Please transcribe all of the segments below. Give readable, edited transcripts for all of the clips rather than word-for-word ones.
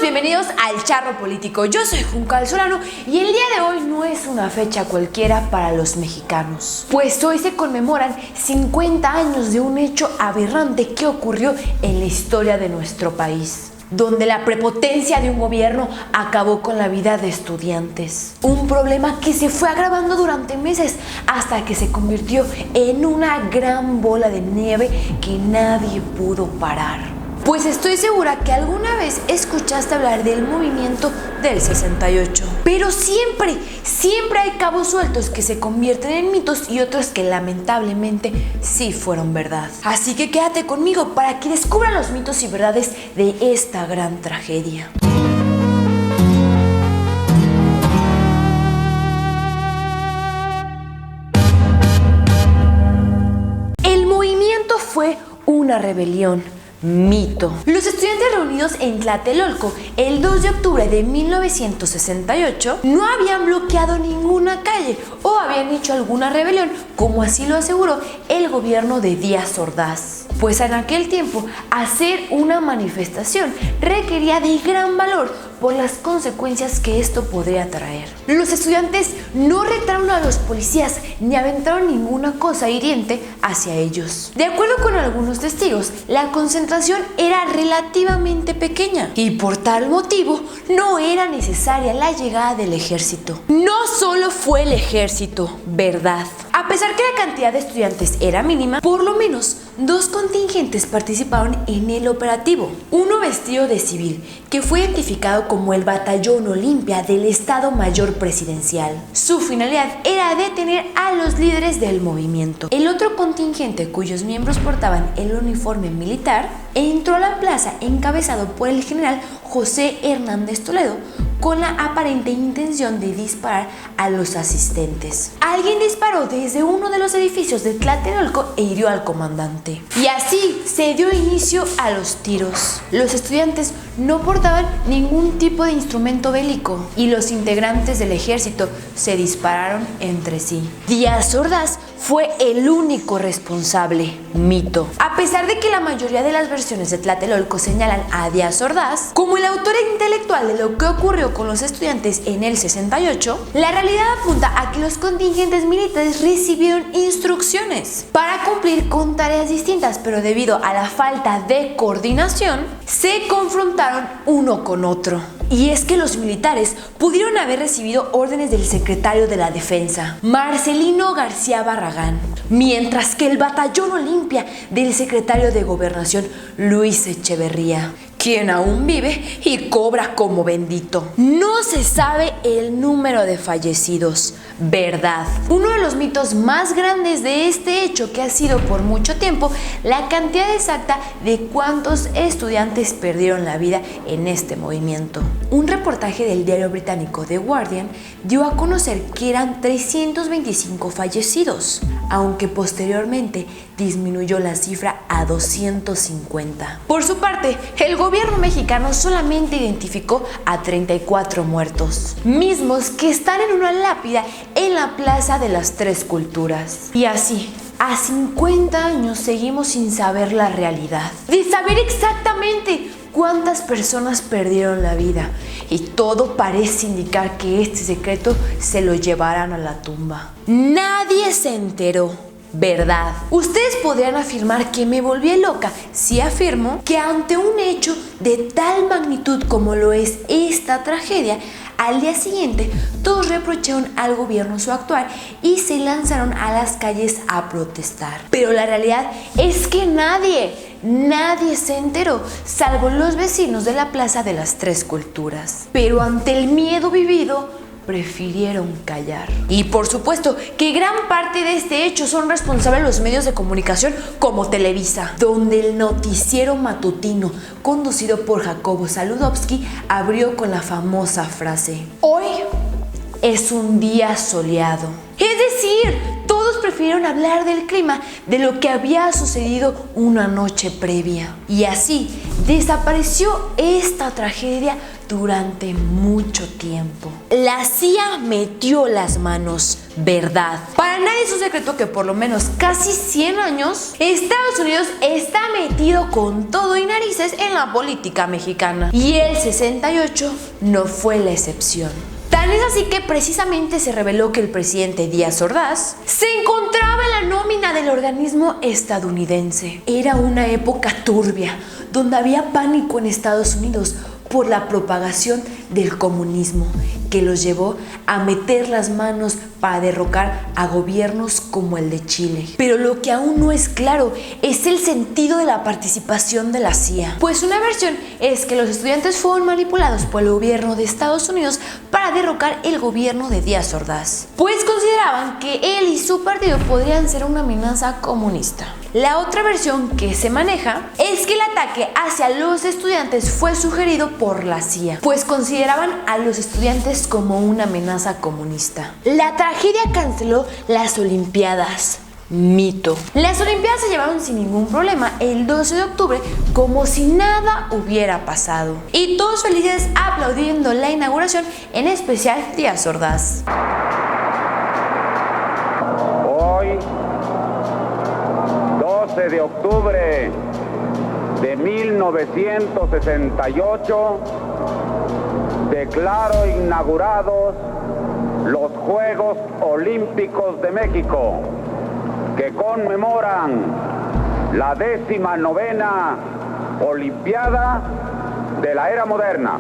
bienvenidos al Charro Político. Yo soy Juncal Solano y el día de hoy no es una fecha cualquiera para los mexicanos, pues hoy se conmemoran 50 años de un hecho aberrante que ocurrió en la historia de nuestro país, donde la prepotencia de un gobierno acabó con la vida de estudiantes. Un problema que se fue agravando durante meses hasta que se convirtió en una gran bola de nieve que nadie pudo parar. Pues estoy segura que alguna vez escuchaste hablar del movimiento del 68. Pero siempre hay cabos sueltos que se convierten en mitos y otros que lamentablemente sí fueron verdad. Así que quédate conmigo para que descubra los mitos y verdades de esta gran tragedia. El movimiento fue una rebelión. Mito. Los estudiantes reunidos en Tlatelolco el 2 de octubre de 1968 no habían bloqueado ninguna calle o habían hecho alguna rebelión, como así lo aseguró el gobierno de Díaz Ordaz. Pues en aquel tiempo hacer una manifestación requería de gran valor por las consecuencias que esto podría traer. Los estudiantes no retaron a los policías ni aventaron ninguna cosa hiriente hacia ellos. De acuerdo con algunos testigos, la concentración era relativamente pequeña y por tal motivo no era necesaria la llegada del ejército. No solo fue el ejército, ¿verdad? A pesar que la cantidad de estudiantes era mínima, por lo menos dos contingentes participaron en el operativo. Uno vestido de civil, que fue identificado como el Batallón Olimpia del Estado Mayor Presidencial. Su finalidad era detener a los líderes del movimiento. El otro contingente, cuyos miembros portaban el uniforme militar, entró a la plaza encabezado por el general José Hernández Toledo, con la aparente intención de disparar a los asistentes. Alguien disparó desde uno de los edificios de Tlatelolco e hirió al comandante. Y así se dio inicio a los tiros. Los estudiantes no portaban ningún tipo de instrumento bélico y los integrantes del ejército se dispararon entre sí. Díaz Ordaz fue el único responsable. Mito. A pesar de que la mayoría de las versiones de Tlatelolco señalan a Díaz Ordaz como el autor intelectual de lo que ocurrió con los estudiantes en el 68, la realidad apunta a que los contingentes militares recibieron instrucciones para cumplir con tareas distintas, pero debido a la falta de coordinación, se confrontaron uno con otro. Y es que los militares pudieron haber recibido órdenes del secretario de la Defensa, Marcelino García Barragán, mientras que el Batallón Olimpia del secretario de Gobernación, Luis Echeverría, quien aún vive y cobra como bendito. No se sabe el número de fallecidos, ¿verdad? Uno de los mitos más grandes de este hecho, que ha sido por mucho tiempo la cantidad exacta de cuántos estudiantes perdieron la vida en este movimiento. Un reportaje del diario británico The Guardian dio a conocer que eran 325 fallecidos, aunque posteriormente disminuyó la cifra a 250. Por su parte, el gobierno mexicano solamente identificó a 34 muertos, mismos que están en una lápida en la Plaza de las Tres Culturas. Y así, a 50 años seguimos sin saber la realidad, de saber exactamente cuántas personas perdieron la vida, y todo parece indicar que este secreto se lo llevarán a la tumba. Nadie se enteró, ¿verdad? Ustedes podrían afirmar que me volví loca si afirmo que ante un hecho de tal magnitud como lo es esta tragedia, al día siguiente todos reprocharon al gobierno su actuar y se lanzaron a las calles a protestar. Pero la realidad es que nadie se enteró, salvo los vecinos de la Plaza de las Tres Culturas. Pero ante el miedo vivido, prefirieron callar. Y por supuesto que gran parte de este hecho son responsables los medios de comunicación como Televisa, donde el noticiero matutino conducido por Jacobo Saludowski abrió con la famosa frase: "Hoy es un día soleado". Es decir, todos prefirieron hablar del clima, de lo que había sucedido una noche previa. Y así, desapareció esta tragedia durante mucho tiempo. La CIA metió las manos, ¿verdad? Para nadie es un secreto que por lo menos casi 100 años Estados Unidos está metido con todo y narices en la política mexicana. Y el 68 no fue la excepción. Tan es así que precisamente se reveló que el presidente Díaz Ordaz se encontraba en la nómina del organismo estadounidense. Era una época turbia, donde había pánico en Estados Unidos por la propagación del comunismo, que los llevó a meter las manos para derrocar a gobiernos como el de Chile. Pero lo que aún no es claro es el sentido de la participación de la CIA. Pues una versión es que los estudiantes fueron manipulados por el gobierno de Estados Unidos para derrocar el gobierno de Díaz Ordaz, pues consideraban que él y su partido podrían ser una amenaza comunista. La otra versión que se maneja es que el ataque hacia los estudiantes fue sugerido por la CIA, pues consideraban a los estudiantes como una amenaza comunista. La tragedia canceló las Olimpiadas. Mito. Las Olimpiadas se llevaron sin ningún problema el 12 de octubre como si nada hubiera pasado. Y todos felices aplaudiendo la inauguración, en especial Díaz Ordaz. Hoy, 12 de octubre de 1968, declaro inaugurados los Juegos Olímpicos de México, que conmemoran la 19ª Olimpiada de la era moderna.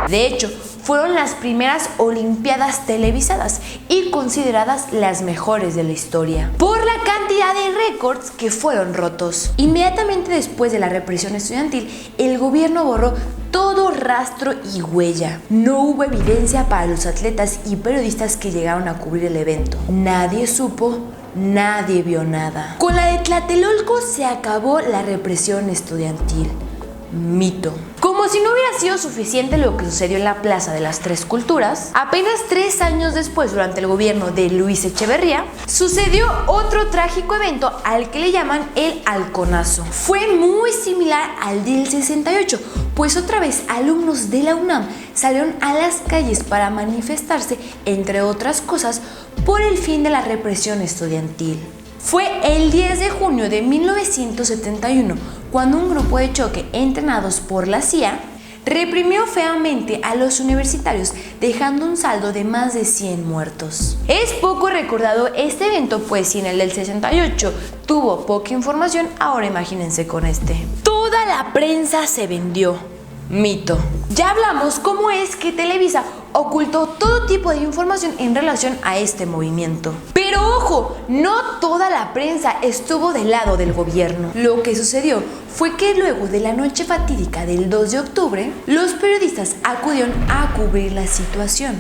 De hecho, fueron las primeras Olimpiadas televisadas y consideradas las mejores de la historia, por la cantidad de récords que fueron rotos. Inmediatamente después de la represión estudiantil, el gobierno borró todo rastro y huella. No hubo evidencia para los atletas y periodistas que llegaron a cubrir el evento. Nadie supo, nadie vio nada. Con la de Tlatelolco se acabó la represión estudiantil. Mito. Como si no hubiera sido suficiente lo que sucedió en la Plaza de las Tres Culturas, apenas 3 años después, durante el gobierno de Luis Echeverría, sucedió otro trágico evento al que le llaman el Halconazo. Fue muy similar al del 68, pues otra vez alumnos de la UNAM salieron a las calles para manifestarse, entre otras cosas, por el fin de la represión estudiantil. Fue el 10 de junio de 1971 cuando un grupo de choque entrenados por la CIA reprimió feamente a los universitarios, dejando un saldo de más de 100 muertos. Es poco recordado este evento, pues si en el del 68 tuvo poca información, ahora imagínense con este. Toda la prensa se vendió. Mito. Ya hablamos cómo es que Televisa ocultó todo tipo de información en relación a este movimiento. Pero ojo, no toda la prensa estuvo del lado del gobierno. Lo que sucedió fue que luego de la noche fatídica del 2 de octubre, los periodistas acudieron a cubrir la situación,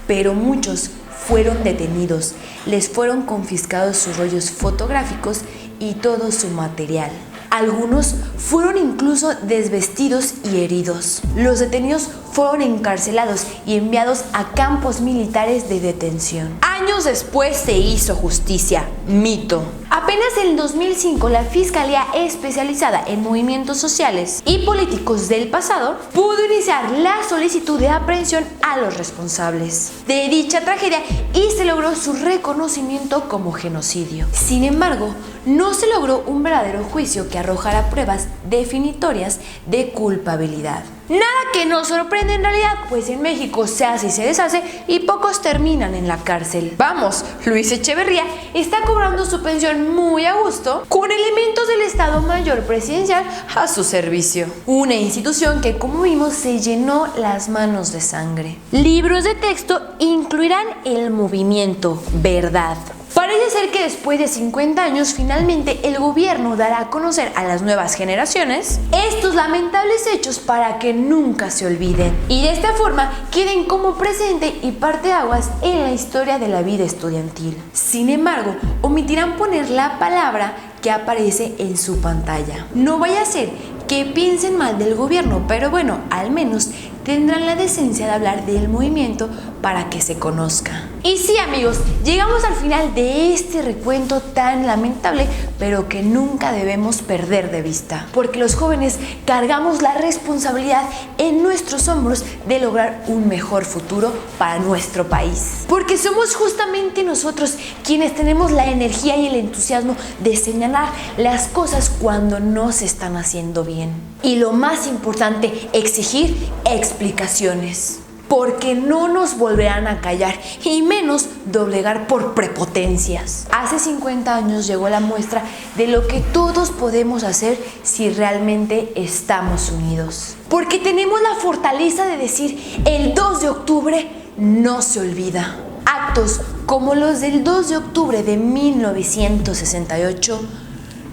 pero muchos fueron detenidos, les fueron confiscados sus rollos fotográficos y todo su material. Algunos fueron incluso desvestidos y heridos. Los detenidos fueron encarcelados y enviados a campos militares de detención. Años después se hizo justicia. Mito. Apenas en 2005 la Fiscalía Especializada en Movimientos Sociales y Políticos del Pasado pudo iniciar la solicitud de aprehensión a los responsables de dicha tragedia y se logró su reconocimiento como genocidio. Sin embargo, no se logró un verdadero juicio que arrojara pruebas definitorias de culpabilidad. Nada que nos sorprende en realidad, pues en México se hace y se deshace y pocos terminan en la cárcel. Vamos, Luis Echeverría está cobrando su pensión muy a gusto con elementos del Estado Mayor Presidencial a su servicio. Una institución que, como vimos, se llenó las manos de sangre. Libros de texto incluirán el movimiento Verdad. Parece ser que después de 50 años finalmente el gobierno dará a conocer a las nuevas generaciones estos lamentables hechos para que nunca se olviden y de esta forma queden como presente y parteaguas en la historia de la vida estudiantil. Sin embargo, omitirán poner la palabra que aparece en su pantalla. No vaya a ser que piensen mal del gobierno, pero bueno, al menos tendrán la decencia de hablar del movimiento para que se conozca. Y sí, amigos, llegamos al final de este recuento tan lamentable, pero que nunca debemos perder de vista, porque los jóvenes cargamos la responsabilidad en nuestros hombros de lograr un mejor futuro para nuestro país, porque somos justamente nosotros quienes tenemos la energía y el entusiasmo de señalar las cosas cuando no se están haciendo bien. Y lo más importante, exigir explicaciones, porque no nos volverán a callar y menos doblegar por prepotencias. Hace 50 años llegó la muestra de lo que todos podemos hacer si realmente estamos unidos, porque tenemos la fortaleza de decir: el 2 de octubre no se olvida. Actos como los del 2 de octubre de 1968,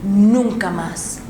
nunca más.